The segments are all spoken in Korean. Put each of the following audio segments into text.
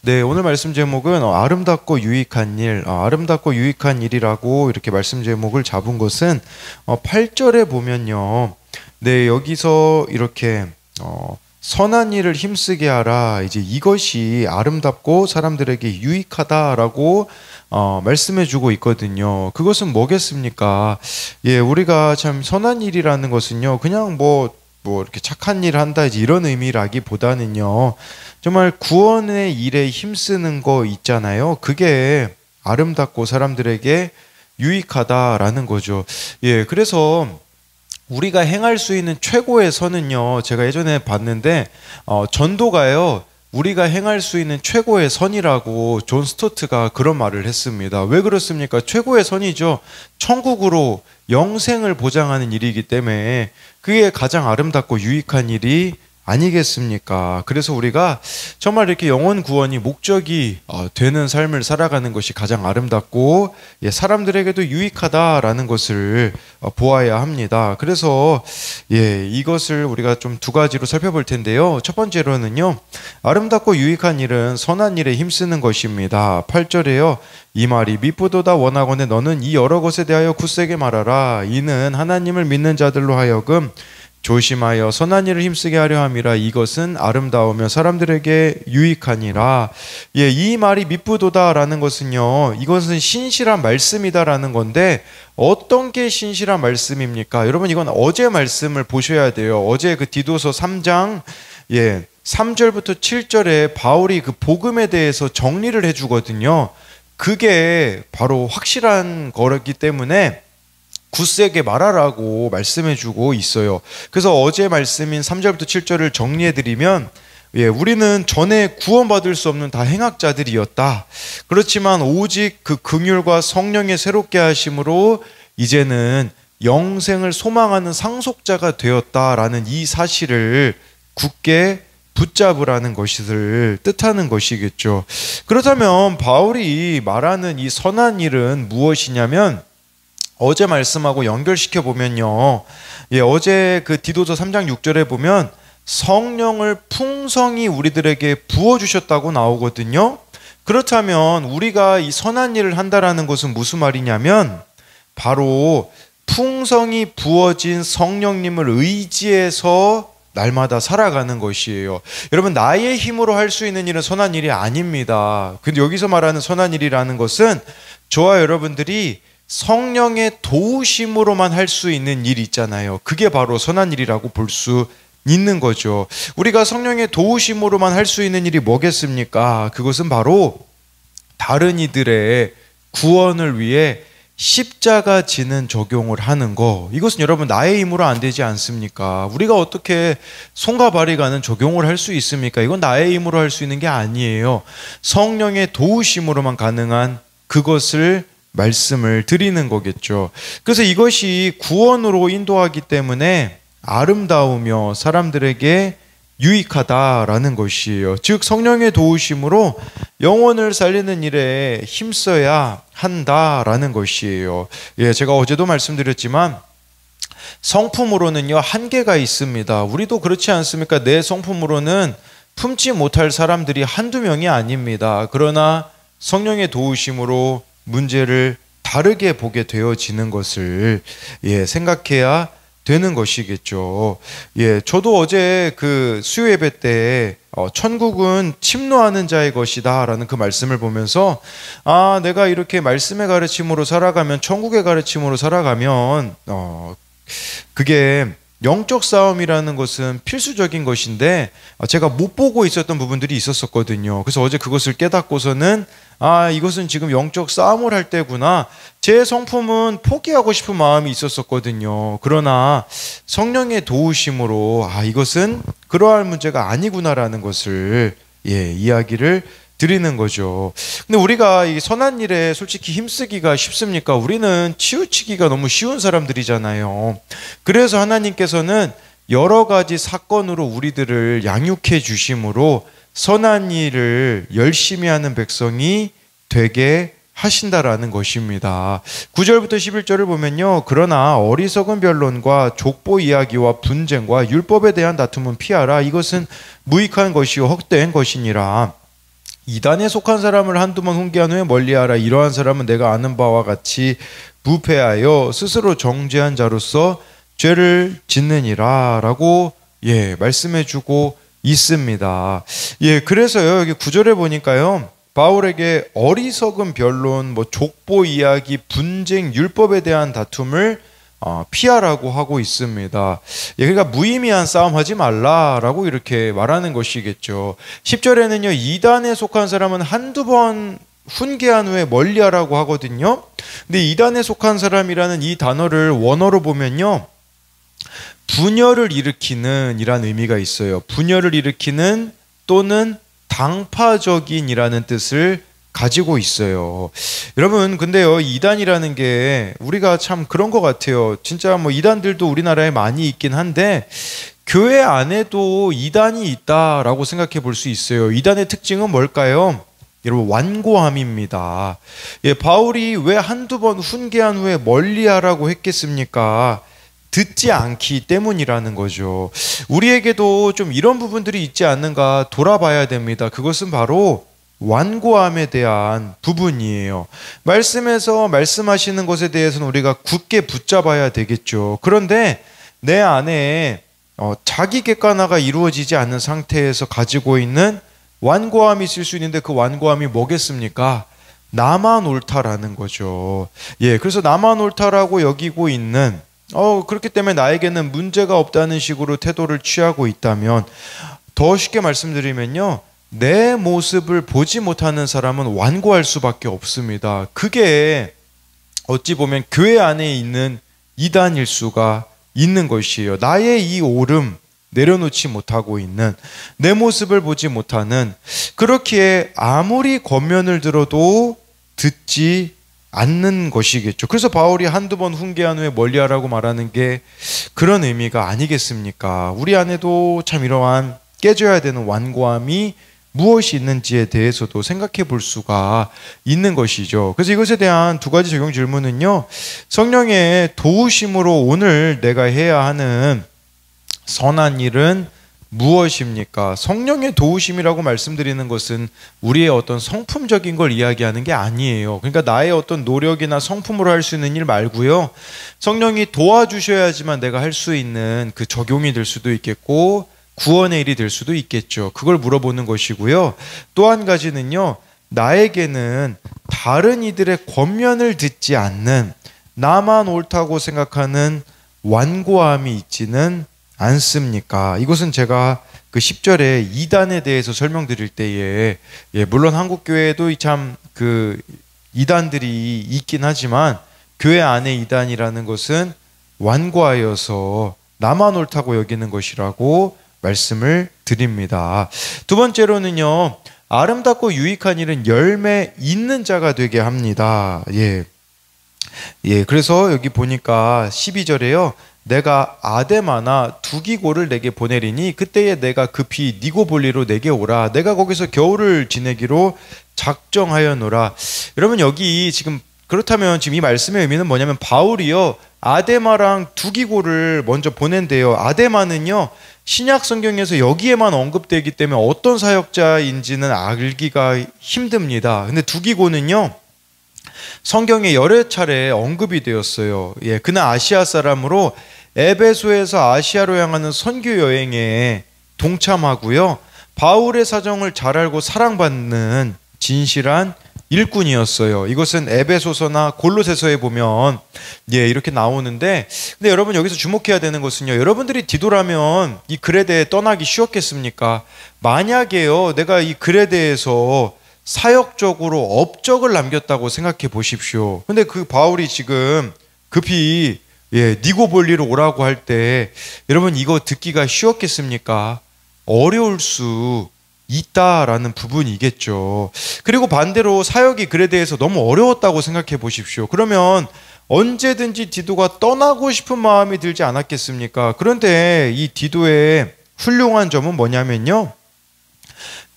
네, 오늘 말씀 제목은 아름답고 유익한 일, 아름답고 유익한 일이라고 이렇게 말씀 제목을 잡은 것은 8절에 보면요. 네, 여기서 이렇게 선한 일을 힘쓰게 하라. 이제 이것이 아름답고 사람들에게 유익하다라고 말씀해 주고 있거든요. 그것은 뭐겠습니까? 예, 우리가 참 선한 일이라는 것은요. 그냥 뭐 이렇게 착한 일 한다 이제 이런 의미라기보다는요. 정말 구원의 일에 힘쓰는 거 있잖아요. 그게 아름답고 사람들에게 유익하다라는 거죠. 예, 그래서 우리가 행할 수 있는 최고의 선은요. 제가 예전에 봤는데 전도가요. 우리가 행할 수 있는 최고의 선이라고 존 스토트가 그런 말을 했습니다. 왜 그렇습니까? 최고의 선이죠. 천국으로 영생을 보장하는 일이기 때문에 그게 가장 아름답고 유익한 일이 아니겠습니까? 그래서 우리가 정말 이렇게 영혼 구원이 목적이 되는 삶을 살아가는 것이 가장 아름답고 사람들에게도 유익하다라는 것을 보아야 합니다. 그래서 이것을 우리가 좀 두 가지로 살펴볼 텐데요. 첫 번째로는요. 아름답고 유익한 일은 선한 일에 힘쓰는 것입니다. 8절에요. 이 말이 미쁘도다 원하거늘 너는 이 여러 것에 대하여 굳세게 말하라. 이는 하나님을 믿는 자들로 하여금 조심하여 선한 일을 힘쓰게 하려 함이라. 이것은 아름다우며 사람들에게 유익하니라. 이 말이 미쁘도다라는 것은요. 이것은 신실한 말씀이다라는 건데 어떤 게 신실한 말씀입니까? 여러분 이건 어제 말씀을 보셔야 돼요. 어제 그 디도서 3장 3절부터 7절에 바울이 그 복음에 대해서 정리를 해주거든요. 그게 바로 확실한 거기 때문에 굳세게 말하라고 말씀해주고 있어요. 그래서 어제 말씀인 3절부터 7절을 정리해드리면 우리는 전에 구원받을 수 없는 다 행악자들이었다. 그렇지만 오직 그 긍휼과 성령의 새롭게 하심으로 이제는 영생을 소망하는 상속자가 되었다라는 이 사실을 굳게 붙잡으라는 것을 뜻하는 것이겠죠. 그렇다면 바울이 말하는 이 선한 일은 무엇이냐면 어제 말씀하고 연결시켜 보면요. 어제 그 디도서 3장 6절에 보면 성령을 풍성히 우리들에게 부어 주셨다고 나오거든요. 그렇다면 우리가 이 선한 일을 한다라는 것은 무슨 말이냐면 바로 풍성히 부어진 성령님을 의지해서 날마다 살아가는 것이에요. 여러분 나의 힘으로 할 수 있는 일은 선한 일이 아닙니다. 근데 여기서 말하는 선한 일이라는 것은 저와 여러분들이 성령의 도우심으로만 할 수 있는 일이 있잖아요. 그게 바로 선한 일이라고 볼 수 있는 거죠. 우리가 성령의 도우심으로만 할 수 있는 일이 뭐겠습니까? 그것은 바로 다른 이들의 구원을 위해 십자가 지는 적용을 하는 거. 이것은 여러분 나의 힘으로 안 되지 않습니까? 우리가 어떻게 손과 발이 가는 적용을 할 수 있습니까? 이건 나의 힘으로 할 수 있는 게 아니에요. 성령의 도우심으로만 가능한 그것을 말씀을 드리는 거겠죠. 그래서 이것이 구원으로 인도하기 때문에 아름다우며 사람들에게 유익하다라는 것이에요. 즉 성령의 도우심으로 영혼을 살리는 일에 힘써야 한다라는 것이에요. 제가 어제도 말씀드렸지만 성품으로는요 한계가 있습니다. 우리도 그렇지 않습니까? 내 성품으로는 품지 못할 사람들이 한두 명이 아닙니다. 그러나 성령의 도우심으로 문제를 다르게 보게 되어지는 것을 생각해야 되는 것이겠죠. 저도 어제 그 수요 예배 때 천국은 침노하는 자의 것이다 라는 그 말씀을 보면서 내가 이렇게 말씀의 가르침으로 살아가면 천국의 가르침으로 살아가면 그게 영적 싸움이라는 것은 필수적인 것인데 제가 못 보고 있었던 부분들이 있었거든요. 그래서 어제 그것을 깨닫고서는 이것은 지금 영적 싸움을 할 때구나. 제 성품은 포기하고 싶은 마음이 있었거든요. 그러나 성령의 도우심으로 이것은 그러할 문제가 아니구나라는 것을 이야기를 드리는 거죠. 근데 우리가 이 선한 일에 솔직히 힘쓰기가 쉽습니까? 우리는 치우치기가 너무 쉬운 사람들이잖아요. 그래서 하나님께서는 여러 가지 사건으로 우리들을 양육해 주심으로 선한 일을 열심히 하는 백성이 되게 하신다라는 것입니다. 9절부터 11절을 보면요. 그러나 어리석은 변론과 족보 이야기와 분쟁과 율법에 대한 다툼은 피하라. 이것은 무익한 것이요 헛된 것이니라. 이단에 속한 사람을 한두 번 훈계한 후에 멀리하라. 이러한 사람은 내가 아는 바와 같이 부패하여 스스로 정죄한 자로서 죄를 짓느니라 라고 말씀해주고 있습니다. 그래서요, 여기 9절에 보니까요, 바울에게 어리석은 변론, 족보 이야기, 분쟁, 율법에 대한 다툼을 피하라고 하고 있습니다. 그러니까 무의미한 싸움 하지 말라라고 이렇게 말하는 것이겠죠. 10절에는요, 이단에 속한 사람은 한두 번 훈계한 후에 멀리하라고 하거든요. 근데 이단에 속한 사람이라는 이 단어를 원어로 보면요, 분열을 일으키는 이란 의미가 있어요. 분열을 일으키는 또는 당파적인 이라는 뜻을 가지고 있어요. 여러분, 근데요, 이단이라는 게 우리가 참 그런 것 같아요. 진짜 이단들도 우리나라에 많이 있긴 한데 교회 안에도 이단이 있다라고 생각해 볼 수 있어요. 이단의 특징은 뭘까요? 여러분, 완고함입니다. 바울이 왜 한두 번 훈계한 후에 멀리하라고 했겠습니까? 듣지 않기 때문이라는 거죠. 우리에게도 좀 이런 부분들이 있지 않는가 돌아봐야 됩니다. 그것은 바로 완고함에 대한 부분이에요. 말씀에서 말씀하시는 것에 대해서는 우리가 굳게 붙잡아야 되겠죠. 그런데 내 안에 자기 객관화가 이루어지지 않는 상태에서 가지고 있는 완고함이 있을 수 있는데 그 완고함이 뭐겠습니까? 나만 옳다라는 거죠. 그래서 나만 옳다라고 여기고 있는 그렇기 때문에 나에게는 문제가 없다는 식으로 태도를 취하고 있다면, 더 쉽게 말씀드리면요, 내 모습을 보지 못하는 사람은 완고할 수밖에 없습니다. 그게 어찌 보면 교회 안에 있는 이단일 수가 있는 것이에요. 나의 이 오름 내려놓지 못하고 있는, 내 모습을 보지 못하는, 그렇기에 아무리 권면을 들어도 듣지 않는 것이겠죠. 그래서 바울이 한두 번 훈계한 후에 멀리하라고 말하는 게 그런 의미가 아니겠습니까? 우리 안에도 참 이러한 깨져야 되는 완고함이 무엇이 있는지에 대해서도 생각해 볼 수가 있는 것이죠. 그래서 이것에 대한 두 가지 적용 질문은요, 성령의 도우심으로 오늘 내가 해야 하는 선한 일은 무엇입니까? 성령의 도우심이라고 말씀드리는 것은 우리의 어떤 성품적인 걸 이야기하는 게 아니에요. 그러니까 나의 어떤 노력이나 성품으로 할 수 있는 일 말고요, 성령이 도와주셔야지만 내가 할 수 있는 그 적용이 될 수도 있겠고 구원의 일이 될 수도 있겠죠. 그걸 물어보는 것이고요. 또 한 가지는요, 나에게는 다른 이들의 권면을 듣지 않는, 나만 옳다고 생각하는 완고함이 있지는 않습니까? 이것은 제가 그 10절에 이단에 대해서 설명드릴 때에, 물론 한국 교회에도 참 그 이단들이 있긴 하지만 교회 안에 이단이라는 것은 완고하여서 나만 옳다고 여기는 것이라고 말씀을 드립니다. 두 번째로는요, 아름답고 유익한 일은 열매 있는 자가 되게 합니다. 그래서 여기 보니까 12절에요, 내가 아데마나 두기고를 내게 보내리니 그때에 내가 급히 니고볼리로 내게 오라. 내가 거기서 겨울을 지내기로 작정하여노라. 여러분, 여기 지금 그렇다면 지금 이 말씀의 의미는 뭐냐면, 바울이요, 아데마랑 두기고를 먼저 보낸대요. 아데마는요, 신약 성경에서 여기에만 언급되기 때문에 어떤 사역자인지는 알기가 힘듭니다. 근데 두기고는요, 성경에 여러 차례 언급이 되었어요. 그는 아시아 사람으로 에베소에서 아시아로 향하는 선교 여행에 동참하고요, 바울의 사정을 잘 알고 사랑받는 진실한 일꾼이었어요. 이것은 에베소서나 골로새서에 보면 이렇게 나오는데, 근데 여러분 여기서 주목해야 되는 것은요, 여러분들이 디도라면 이 그레데에 떠나기 쉬웠겠습니까? 만약에요, 내가 이 그레데에서 사역적으로 업적을 남겼다고 생각해 보십시오. 근데 그 바울이 지금 급히 니고볼리로 오라고 할 때, 여러분 이거 듣기가 쉬웠겠습니까? 어려울 수 있다라는 부분이겠죠. 그리고 반대로 사역이 그레데에서 너무 어려웠다고 생각해 보십시오. 그러면 언제든지 디도가 떠나고 싶은 마음이 들지 않았겠습니까? 그런데 이 디도의 훌륭한 점은 뭐냐면요,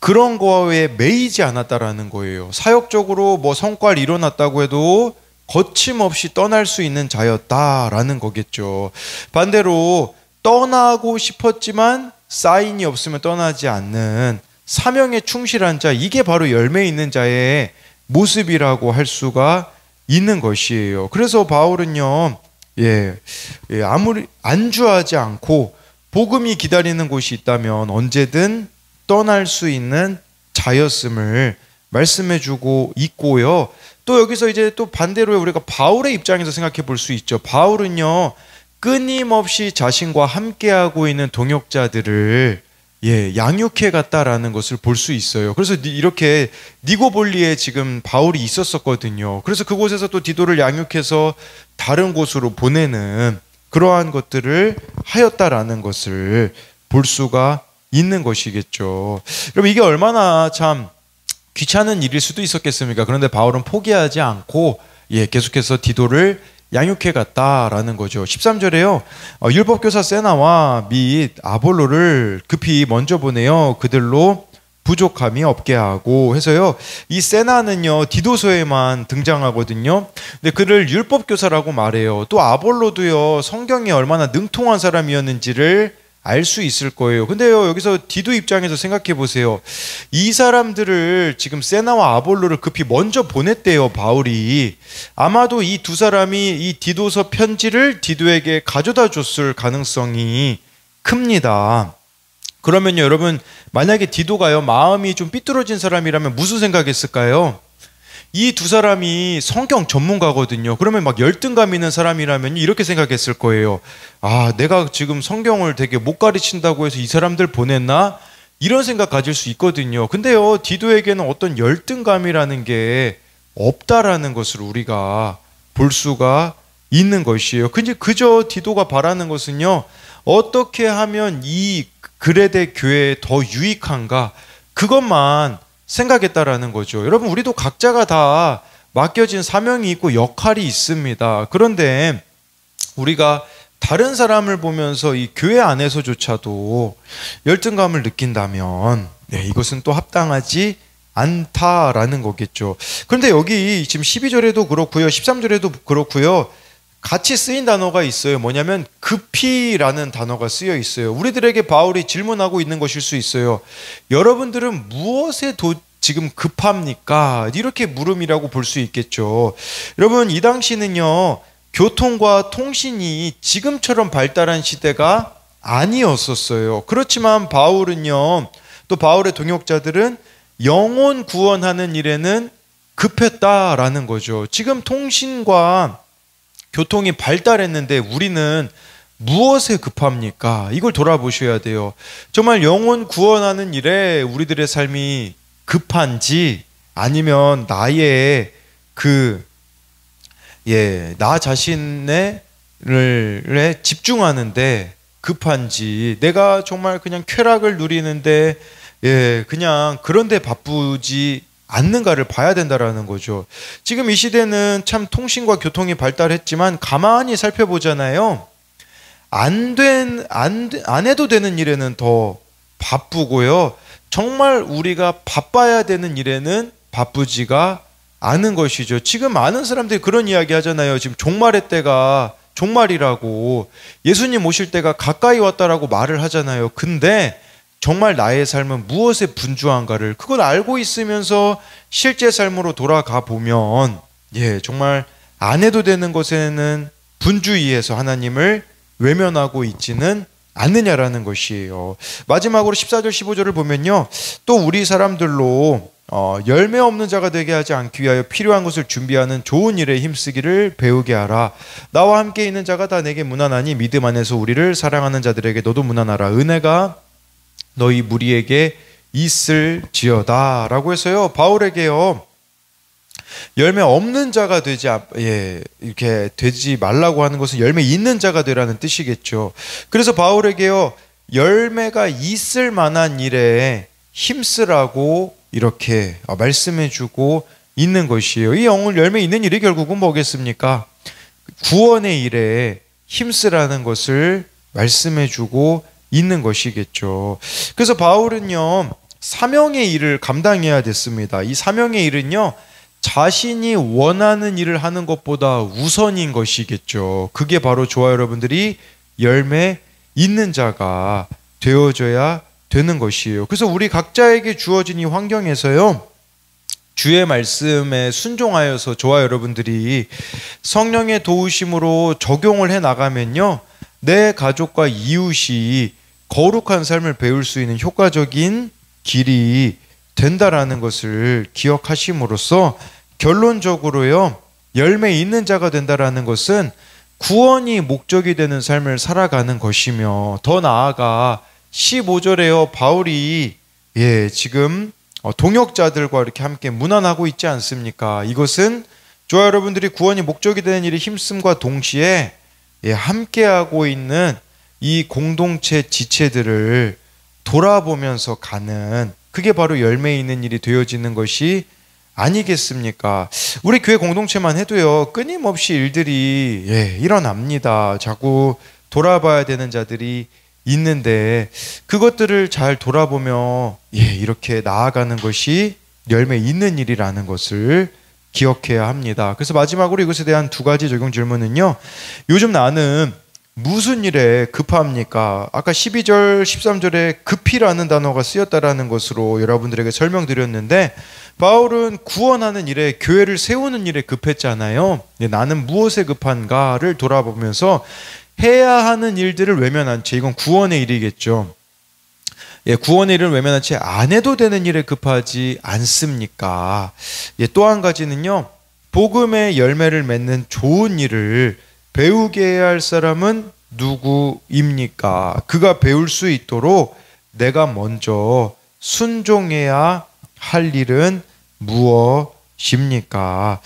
그런 거에 매이지 않았다라는 거예요. 사역적으로 성과를 이뤄놨다고 해도 거침없이 떠날 수 있는 자였다라는 거겠죠. 반대로 떠나고 싶었지만 사인이 없으면 떠나지 않는 사명에 충실한 자, 이게 바로 열매 있는 자의 모습이라고 할 수가 있는 것이에요. 그래서 바울은요, 아무리 안주하지 않고 복음이 기다리는 곳이 있다면 언제든 떠날 수 있는 자였음을 말씀해주고 있고요. 또 여기서 이제 또 반대로 우리가 바울의 입장에서 생각해 볼 수 있죠. 바울은요, 끊임없이 자신과 함께하고 있는 동역자들을 양육해 갔다라는 것을 볼 수 있어요. 그래서 이렇게 니고볼리에 지금 바울이 있었었거든요. 그래서 그곳에서 또 디도를 양육해서 다른 곳으로 보내는 그러한 것들을 하였다라는 것을 볼 수가 있는 것이겠죠. 여러분, 이게 얼마나 참 귀찮은 일일 수도 있었겠습니까? 그런데 바울은 포기하지 않고 계속해서 디도를 양육해 갔다라는 거죠. 13절에요. 율법교사 세나와 및 아볼로를 급히 먼저 보내어 그들로 부족함이 없게 하고 해서요. 이 세나는요, 디도서에만 등장하거든요. 근데 그를 율법교사라고 말해요. 또 아볼로도요, 성경에 얼마나 능통한 사람이었는지를 알 수 있을 거예요. 근데요, 여기서 디도 입장에서 생각해 보세요. 이 사람들을 지금 세나와 아볼로를 급히 먼저 보냈대요, 바울이. 아마도 이 두 사람이 이 디도서 편지를 디도에게 가져다 줬을 가능성이 큽니다. 그러면요, 여러분, 만약에 디도가요, 마음이 좀 삐뚤어진 사람이라면 무슨 생각했을까요? 이 두 사람이 성경 전문가거든요. 그러면 막 열등감 있는 사람이라면 이렇게 생각했을 거예요. 아, 내가 지금 성경을 되게 못 가르친다고 해서 이 사람들 보냈나? 이런 생각 가질 수 있거든요. 근데요, 디도에게는 어떤 열등감이라는 게 없다라는 것을 우리가 볼 수가 있는 것이에요. 그저 디도가 바라는 것은요, 어떻게 하면 이 그레데 교회에 더 유익한가? 그것만 생각했다라는 거죠. 여러분, 우리도 각자가 다 맡겨진 사명이 있고 역할이 있습니다. 그런데 우리가 다른 사람을 보면서 이 교회 안에서조차도 열등감을 느낀다면 이것은 또 합당하지 않다라는 거겠죠. 그런데 여기 지금 12절에도 그렇고요, 13절에도 그렇고요, 같이 쓰인 단어가 있어요. 뭐냐면 급히라는 단어가 쓰여 있어요. 우리들에게 바울이 질문하고 있는 것일 수 있어요. 여러분들은 무엇에 지금 급합니까? 이렇게 물음이라고 볼 수 있겠죠. 여러분, 이 당시는요, 교통과 통신이 지금처럼 발달한 시대가 아니었었어요. 그렇지만 바울은요, 또 바울의 동역자들은 영혼 구원하는 일에는 급했다라는 거죠. 지금 통신과 교통이 발달했는데 우리는 무엇에 급합니까? 이걸 돌아보셔야 돼요. 정말 영혼 구원하는 일에 우리들의 삶이 급한지, 아니면 나의 나 자신에 집중하는데 급한지, 내가 정말 그냥 쾌락을 누리는데 그냥 그런데 바쁘지 않는가를 봐야 된다라는 거죠. 지금 이 시대는 참 통신과 교통이 발달했지만 가만히 살펴보잖아요. 안 해도 되는 일에는 더 바쁘고요. 정말 우리가 바빠야 되는 일에는 바쁘지가 않은 것이죠. 지금 많은 사람들이 그런 이야기 하잖아요. 지금 종말의 때가 종말이라고, 예수님 오실 때가 가까이 왔다라고 말을 하잖아요. 근데 정말 나의 삶은 무엇에 분주한가를 그걸 알고 있으면서 실제 삶으로 돌아가 보면 정말 안 해도 되는 것에는 분주히해서 하나님을 외면하고 있지는 않느냐라는 것이에요. 마지막으로 14절 15절을 보면요, 또 우리 사람들로 열매 없는 자가 되게 하지 않기 위하여 필요한 것을 준비하는 좋은 일에 힘쓰기를 배우게 하라. 나와 함께 있는 자가 다 내게 무난하니 믿음 안에서 우리를 사랑하는 자들에게 너도 무난하라. 은혜가 너희 무리에게 있을지어다 라고 해서요, 바울에게요, 열매 없는 자가 이렇게 되지 말라고 하는 것은 열매 있는 자가 되라는 뜻이겠죠. 그래서 바울에게요, 열매가 있을 만한 일에 힘쓰라고 이렇게 말씀해주고 있는 것이에요. 이 영혼 열매 있는 일이 결국은 뭐겠습니까? 구원의 일에 힘쓰라는 것을 말씀해주고 있는 것이겠죠. 그래서 바울은요, 사명의 일을 감당해야 됐습니다. 이 사명의 일은요, 자신이 원하는 일을 하는 것보다 우선인 것이겠죠. 그게 바로 저와 여러분들이 열매 있는 자가 되어줘야 되는 것이에요. 그래서 우리 각자에게 주어진 이 환경에서요, 주의 말씀에 순종하여서 저와 여러분들이 성령의 도우심으로 적용을 해 나가면요, 내 가족과 이웃이 거룩한 삶을 배울 수 있는 효과적인 길이 된다라는 것을 기억하심으로써 결론적으로요, 열매 있는 자가 된다라는 것은 구원이 목적이 되는 삶을 살아가는 것이며, 더 나아가 15절에요, 바울이 지금 동역자들과 이렇게 함께 문안하고 있지 않습니까? 이것은 저와 여러분들이 구원이 목적이 되는 일에 힘씀과 동시에 함께하고 있는 이 공동체 지체들을 돌아보면서 가는, 그게 바로 열매 있는 일이 되어지는 것이 아니겠습니까? 우리 교회 공동체만 해도요, 끊임없이 일들이 일어납니다. 자꾸 돌아봐야 되는 자들이 있는데, 그것들을 잘 돌아보며 이렇게 나아가는 것이 열매 있는 일이라는 것을 기억해야 합니다. 그래서 마지막으로 이것에 대한 두 가지 적용 질문은요, 요즘 나는 무슨 일에 급합니까? 아까 12절, 13절에 급히라는 단어가 쓰였다라는 것으로 여러분들에게 설명드렸는데, 바울은 구원하는 일에, 교회를 세우는 일에 급했잖아요. 나는 무엇에 급한가를 돌아보면서 해야 하는 일들을 외면한 채, 이건 구원의 일이겠죠. 구원의 일을 외면한 채 안 해도 되는 일에 급하지 않습니까? 또 한 가지는요, 복음의 열매를 맺는 좋은 일을 배우게 해야 할 사람은 누구입니까? 그가 배울 수 있도록 내가 먼저 순종해야 할 일은 무엇입니까?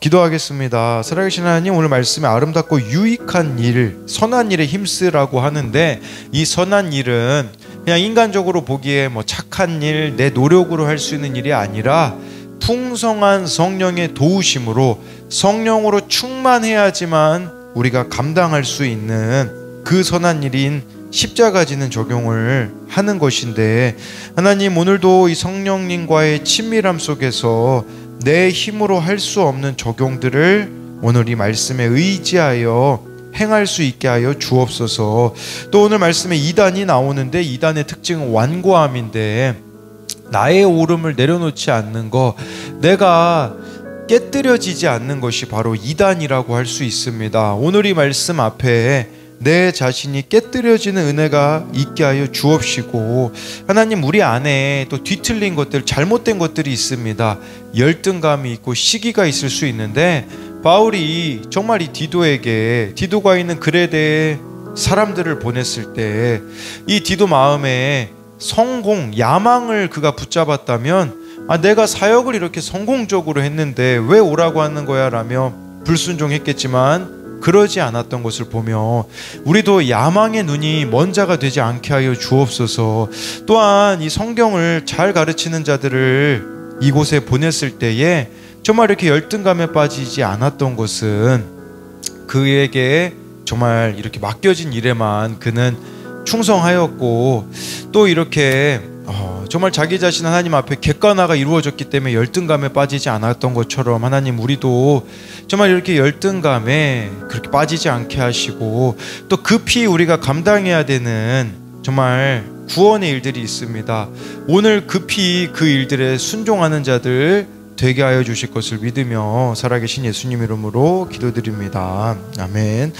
기도하겠습니다. 살아계신 하나님, 오늘 말씀에 아름답고 유익한 일, 선한 일에 힘쓰라고 하는데, 이 선한 일은 그냥 인간적으로 보기에 착한 일, 내 노력으로 할 수 있는 일이 아니라 풍성한 성령의 도우심으로, 성령으로 충만해야지만 우리가 감당할 수 있는 그 선한 일인 십자가 지는 적용을 하는 것인데, 하나님, 오늘도 이 성령님과의 친밀함 속에서 내 힘으로 할 수 없는 적용들을 오늘 이 말씀에 의지하여 행할 수 있게 하여 주옵소서. 또 오늘 말씀에 이단이 나오는데, 이단의 특징은 완고함인데, 나의 오름을 내려놓지 않는 것, 내가 깨뜨려지지 않는 것이 바로 이단이라고 할 수 있습니다. 오늘 이 말씀 앞에 내 자신이 깨뜨려지는 은혜가 있게 하여 주옵시고, 하나님, 우리 안에 또 뒤틀린 것들, 잘못된 것들이 있습니다. 열등감이 있고 시기가 있을 수 있는데, 바울이 정말 이 디도가 있는 그레데에 사람들을 보냈을 때 이 디도 마음에 성공, 야망을 그가 붙잡았다면, 내가 사역을 이렇게 성공적으로 했는데 왜 오라고 하는 거야? 라며 불순종했겠지만 그러지 않았던 것을 보며 우리도 야망의 눈이 먼 자가 되지 않게 하여 주옵소서. 또한 이 성경을 잘 가르치는 자들을 이곳에 보냈을 때에 정말 이렇게 열등감에 빠지지 않았던 것은 그에게 정말 이렇게 맡겨진 일에만 그는 충성하였고, 또 이렇게 정말 자기 자신 하나님 앞에 객관화가 이루어졌기 때문에 열등감에 빠지지 않았던 것처럼, 하나님, 우리도 정말 이렇게 열등감에 그렇게 빠지지 않게 하시고, 또 급히 우리가 감당해야 되는 정말 구원의 일들이 있습니다. 오늘 급히 그 일들에 순종하는 자들 되게 하여 주실 것을 믿으며 살아계신 예수님 이름으로 기도드립니다. 아멘.